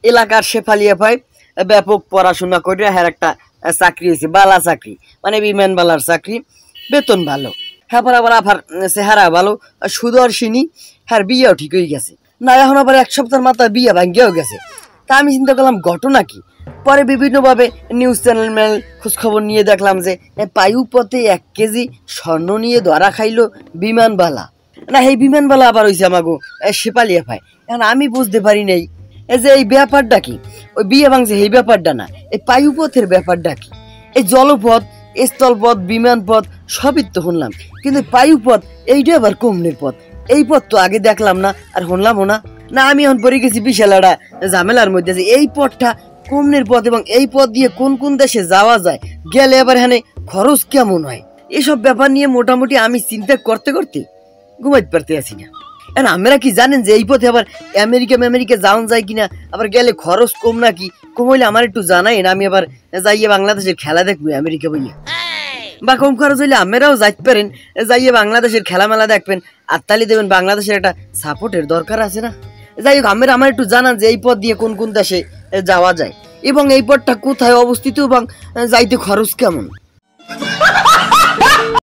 এলাকার শেফালিয়া ভাই ব্যাপক পড়াশোনা করে হ্যাঁ একটা চাকরি হয়েছে, বালা চাকরি, মানে বিমান বালার চাকরি, বেতন ভালো, হ্যাঁ আবার আবার চেহারা ভালো, সুদর্শিনী, হ্যাঁ বিয়েও ঠিক হয়ে গেছে। না এখন আবার এক সপ্তাহের মাথায় বিয়ে ভাঙ্গেও গেছে। তা আমি চিন্তা করলাম ঘটনা কি। পরে বিভিন্নভাবে নিউজ চ্যানেল ম্যানেল খোঁজখবর নিয়ে দেখলাম যে পায়ুপথে 1 কেজি স্বর্ণ নিয়ে ধরা খাইলো বিমানবালা। না এই বিমানবালা আবার হয়েছে আমাগো শেফালিয়া ভাই। এখন আমি বুঝতে পারি নাই এই যে এই ব্যাপারটা কি, ওই বিয়ে ভাঙছে এই ব্যাপারটা না, এই পায়ুপথের ব্যাপারটা কি। এই জলপথ, স্থলপথ, বিমানপথ সবই তো শুনলাম, কিন্তু পায়ুপথ এইটা আবার কমনের পথ। এই পথ তো আগে দেখলাম না আর শুনলামও না। না আমি এখন পড়ে গেছি বিশাল একটা ঝামেলার মধ্যে যে এই পথটা কমনের পথ এবং এই পথ দিয়ে কোন কোন দেশে যাওয়া যায়, গেলে আবার এখানে খরচ কেমন হয়, এসব ব্যাপার নিয়ে মোটামুটি আমি চিন্তা করতে করতে ঘুমাইতে পারতে আছি না। এখন আপনারা কি জানেন যে এই পথে আবার আমেরিকা যাওয়া যায় কিনা, আবার গেলে খরচ কম নাকি? কম হইলে আমার একটু জানাইন, আমি আবার যাইয়ে বাংলাদেশের খেলা দেখবো আমেরিকা বইয়া। বা কম খরচ হইলে আপনারাও যাইতে পারেন, যাইয়ে বাংলাদেশের খেলা মেলা দেখবেন, আর তালি দেবেন। বাংলাদেশের একটা সাপোর্টের দরকার আছে না? যাই হোক আপনারা আমার একটু জানান যে এই পথ দিয়ে কোন কোন দেশে যাওয়া যায় এবং এই পথটা কোথায় অবস্থিত এবং যাইতে খরচ কেমন।